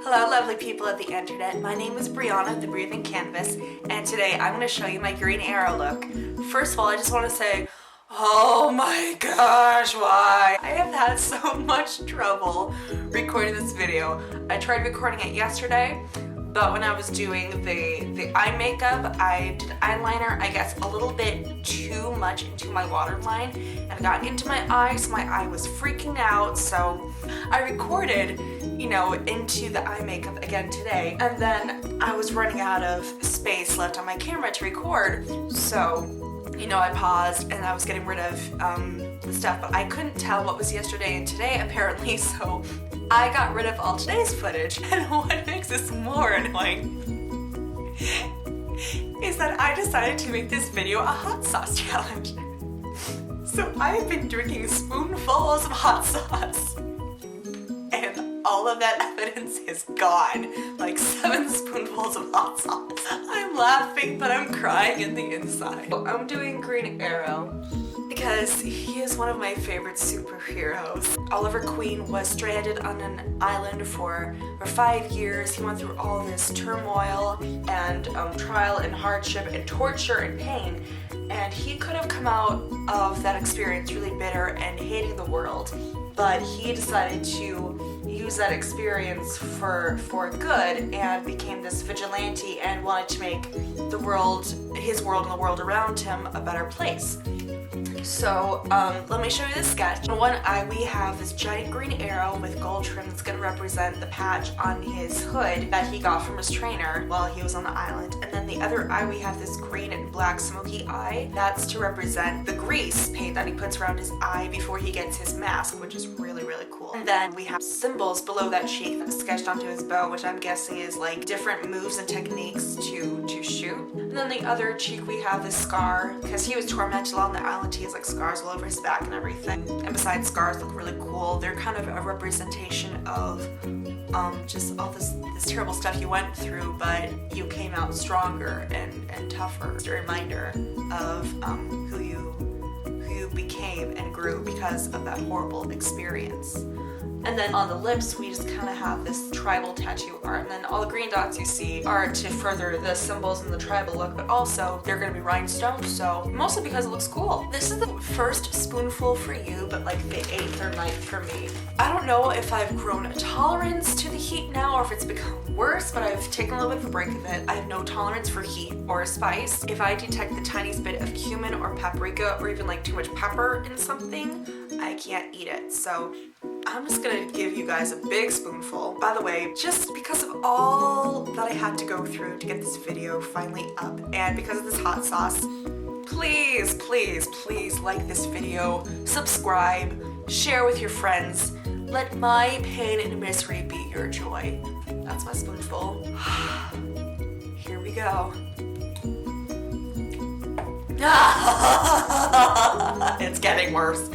Hello lovely people of the internet, my name is Brianna, the Breathing Canvas, and today I'm going to show you my green arrow look. First of all, I just want to say, oh my gosh, why? I have had so much trouble recording this video. I tried recording it yesterday, but when I was doing the eye makeup, I did eyeliner, I guess a little bit too much into my waterline, and it got into my eye, so my eye was freaking out, so I recorded, you know, into the eye makeup again today, and then I was running out of space left on my camera to record, so, you know, I paused and I was getting rid of the stuff, but I couldn't tell what was yesterday and today apparently, so I got rid of all today's footage. And what makes this more annoying is that I decided to make this video a hot sauce challenge. So I've been drinking spoonfuls of hot sauce and all of that evidence is gone. Like 7 spoonfuls of hot sauce. I'm laughing, but I'm crying in the inside. I'm doing Green Arrow because he is one of my favorite superheroes. Oliver Queen was stranded on an island for 5 years. He went through all this turmoil and trial and hardship and torture and pain, and he could have come out of that experience really bitter and hating the world, but he decided to use that experience for good and became this vigilante and wanted to make the world, his world and the world around him, a better place. So let me show you this sketch. On one eye we have this giant green arrow with gold trim that's going to represent the patch on his hood that he got from his trainer while he was on the island. And then the other eye we have this green and black smoky eye. That's to represent the grease paint that he puts around his eye before he gets his mask, which is really, really cool. And then we have symbols below that cheek that's sketched onto his bow, which I'm guessing is like different moves and techniques to shoot. And then the other cheek we have this scar, because he was tormented on the island. He has like scars all over his back and everything. And besides scars look really cool, they're kind of a representation of just all this terrible stuff you went through, but you came out stronger and tougher. It's a reminder of who you became and grew because of that horrible experience. And then on the lips, we just kind of have this tribal tattoo art. And then all the green dots you see are to further the symbols and the tribal look, but also they're going to be rhinestones, so mostly because it looks cool. This is the first spoonful for you, but like the 8th or 9th for me. I don't know if I've grown a tolerance to the heat now or if it's become worse, but I've taken a little bit of a break of it. I have no tolerance for heat or spice. If I detect the tiniest bit of cumin or paprika or even like too much pepper in something, I can't eat it. So I'm just gonna give you guys a big spoonful. By the way, just because of all that I had to go through to get this video finally up, and because of this hot sauce, please, please, please like this video, subscribe, share with your friends. Let my pain and misery be your joy. That's my spoonful. Here we go. It's getting worse.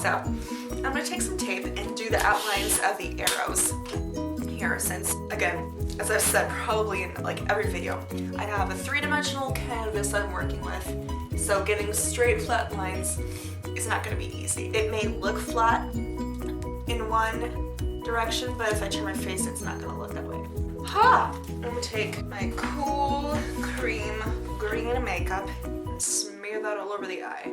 So, I'm going to take some tape and do the outlines of the arrows here, since, again, as I've said probably in like every video, I have a 3-dimensional canvas I'm working with, so getting straight flat lines is not going to be easy. It may look flat in one direction, but if I turn my face, it's not going to look that way. I'm going to take my cool cream green makeup and smear that all over the eye.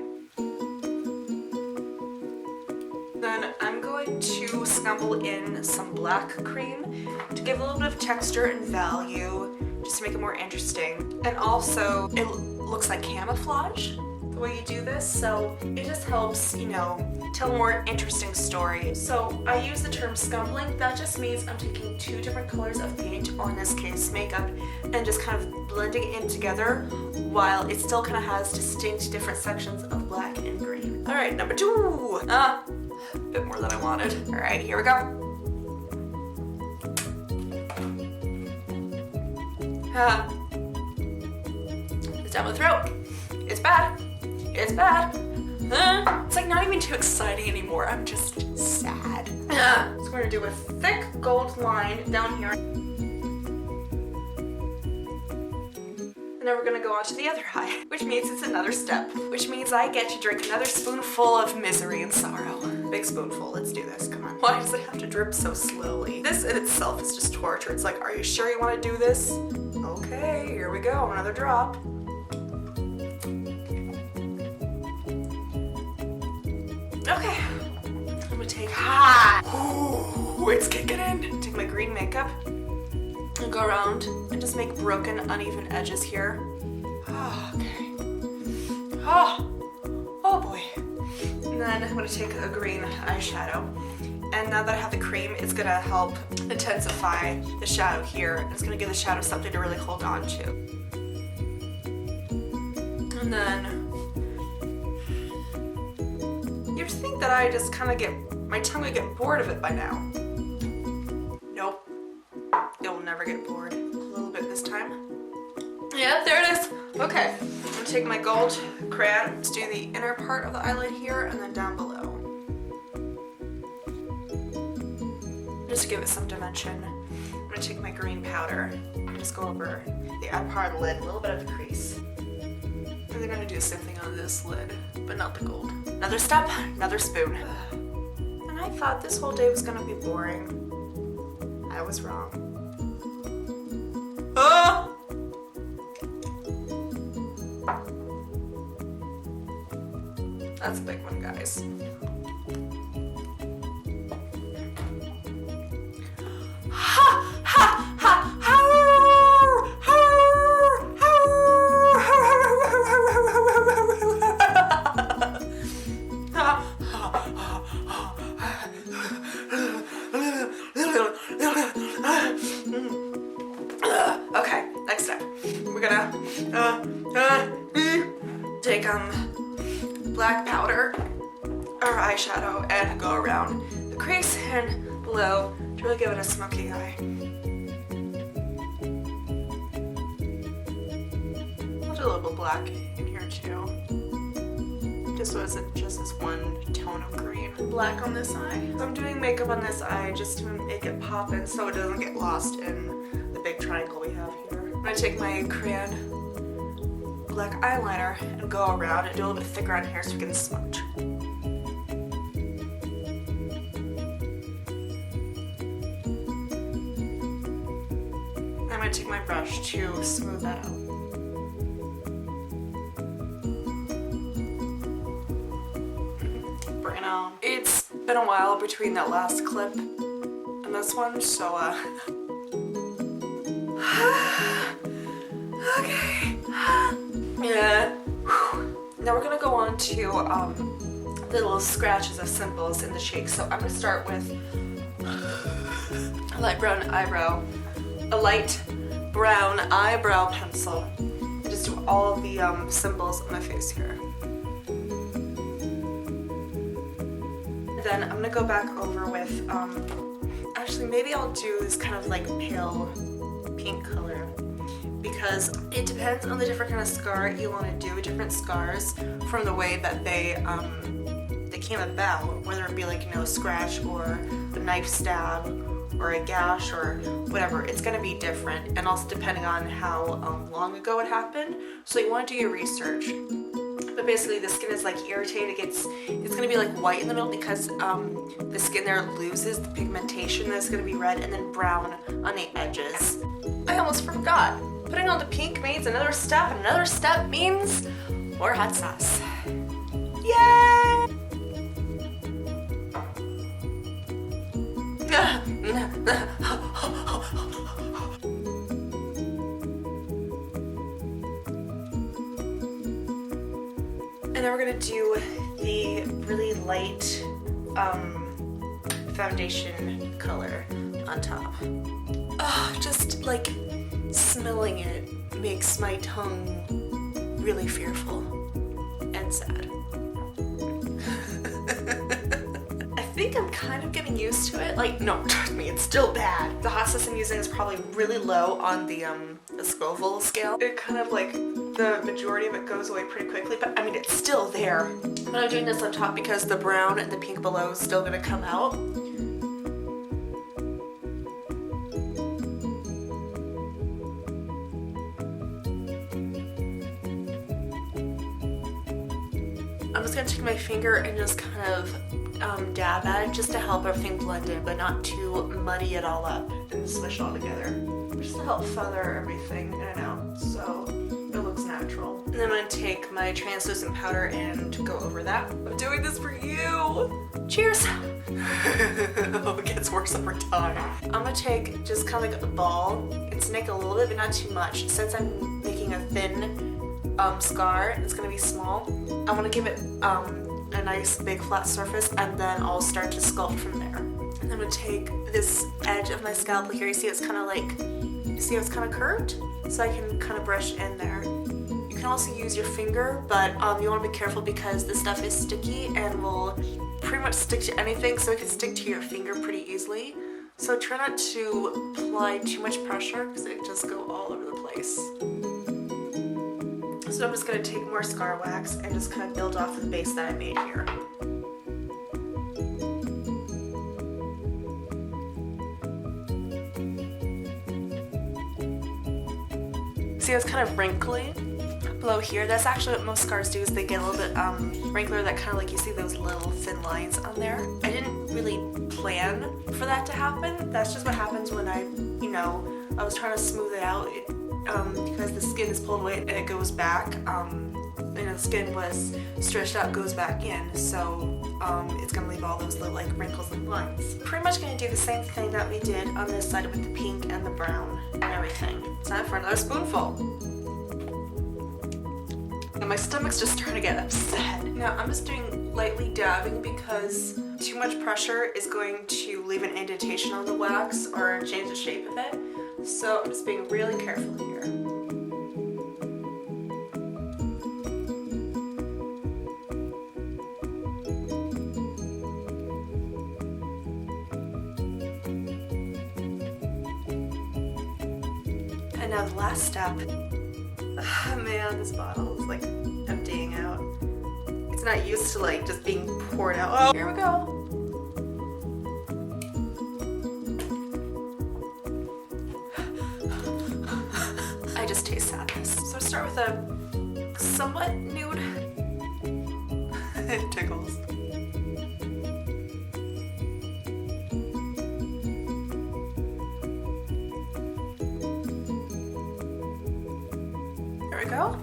Then I'm going to scumble in some black cream to give a little bit of texture and value, just to make it more interesting. And also, it looks like camouflage, the way you do this, so it just helps, you know, tell a more interesting story. So I use the term scumbling. That just means I'm taking 2 different colors of paint, or in this case makeup, and just kind of blending it in together while it still kind of has distinct different sections of black and green. All right, number 2. A bit more than I wanted. All right, here we go. It's down my throat. It's bad. It's bad. It's like not even too exciting anymore. I'm just sad. So we're gonna do a thick gold line down here. And then we're gonna go on to the other eye, which means it's another step, which means I get to drink another spoonful of misery and sorrow. Big big spoonful. Let's do this. Come on. Why does it have to drip so slowly? This in itself is just torture. It's like, are you sure you want to do this? Okay, here we go. Another drop. Okay. I'm gonna take ooh, it's kicking in. Take my green makeup and go around and just make broken, uneven edges here. Oh, okay. Oh boy. And then I'm gonna take a green eyeshadow. And now that I have the cream, it's gonna help intensify the shadow here. And it's gonna give the shadow something to really hold on to. And then you'd think that I just kind of my tongue would get bored of it by now. Nope. You'll never get bored. A little bit this time. Yeah, there it is. Okay. I'm gonna take my gold crayon, let's do the inner part of the eyelid here and then down below. Just to give it some dimension, I'm gonna take my green powder and just go over the outer part of the lid, a little bit of a crease. And then I'm gonna do the same thing on this lid, but not the gold. Another step, another spoon. And I thought this whole day was gonna be boring. I was wrong. Ah! That's a big one, guys. Ha! Ha! Ha! Ha! Okay, next step. We're gonna take black powder or eyeshadow and go around the crease and below to really give it a smoky eye. I'll do a little black in here too, just so it's just this one tone of green. Black on this eye. So I'm doing makeup on this eye just to make it pop in so it doesn't get lost in the big triangle we have here. I'm gonna take my crayon black eyeliner and go around and do a little bit thicker on here so we can smudge. I'm gonna take my brush to smooth that out. Bring it on. It's been a while between that last clip and this one, so okay. Yeah. Now we're gonna go on to the little scratches of symbols in the cheeks. So I'm gonna start with a light brown eyebrow pencil, and just do all of the symbols on my face here. Then I'm gonna go back over with actually maybe I'll do this kind of like pale pink color, because it depends on the different kind of scar you want to do. Different scars from the way that they came about, whether it be like, you know, a scratch or a knife stab or a gash or whatever, it's going to be different, and also depending on how long ago it happened. So you want to do your research. But basically the skin is like irritated. It's going to be like white in the middle because the skin there loses the pigmentation. That's going to be red and then brown on the edges. I almost forgot. Putting on the pink means another step, and another step means more hot sauce. Yay! And then we're gonna do the really light foundation color on top. Just like smelling it makes my tongue really fearful and sad. I think I'm kind of getting used to it. Like, no, trust me, it's still bad. The hot sauce I'm using is probably really low on the Scoville scale. It kind of like, the majority of it goes away pretty quickly, but I mean, it's still there. But I'm doing this on top because the brown and the pink below is still gonna come out. I'm just gonna take my finger and just kind of dab at it just to help everything blend in, but not to muddy it all up and smush it all together. Just to help feather everything in and out so it looks natural. And then I'm going to take my translucent powder and go over that. I'm doing this for you! Cheers! Oh, it gets worse over time. I'm going to take just kind of like a ball and snake a little bit, but not too much. Since I'm making a thin scar, it's going to be small. I want to give it a nice big flat surface, and then I'll start to sculpt from there. And I'm going to take this edge of my scalpel here. You see it's kind of like, see how it's kind of curved? So I can kind of brush in there. You can also use your finger, but you want to be careful because this stuff is sticky and will pretty much stick to anything, so it can stick to your finger pretty easily. So try not to apply too much pressure because it just go all over the place. So I'm just going to take more scar wax and just kind of build off the base that I made here. See how it's kind of wrinkly below here? That's actually what most scars do, is they get a little bit wrinkler, that kind of like you see those little thin lines on there. I didn't really plan for that to happen. That's just what happens when I was trying to smooth it out. Because the skin is pulled away and it goes back. The skin was stretched out, goes back in, so it's gonna leave all those little like wrinkles and lines. Pretty much gonna do the same thing that we did on this side with the pink and the brown and everything. It's time for another spoonful. And my stomach's just starting to get upset. Now I'm just doing lightly dabbing because too much pressure is going to leave an indentation on the wax or change the shape of it. So I'm just being really careful here. And now the last step. Oh man, this bottle is like emptying out. It's not used to like just being poured out. Oh, here we go. I just taste sadness. So start with a somewhat nude. It tickles. There we go.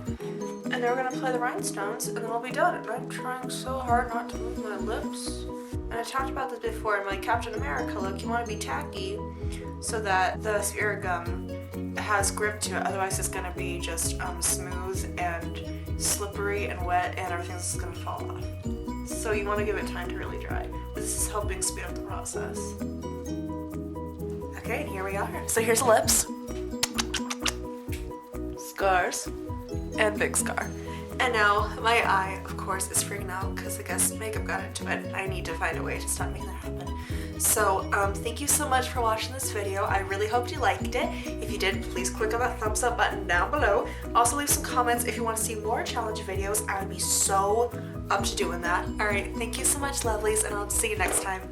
And then we're gonna apply the rhinestones and then we'll be done. And I'm trying so hard not to move my lips. And I talked about this before in my Captain America look. You want to be tacky so that the spirit gum has grip to it, otherwise it's going to be just smooth and slippery and wet and everything's going to fall off. So you want to give it time to really dry. This is helping speed up the process. Okay, here we are. So here's the lips, scars, and big scar. And now my eye, of course, is freaking out because I guess makeup got into it. I need to find a way to stop making that happen. So thank you so much for watching this video. I really hope you liked it. If you did, please click on that thumbs up button down below. Also leave some comments if you want to see more challenge videos. I would be so up to doing that. Alright, thank you so much, lovelies, and I'll see you next time.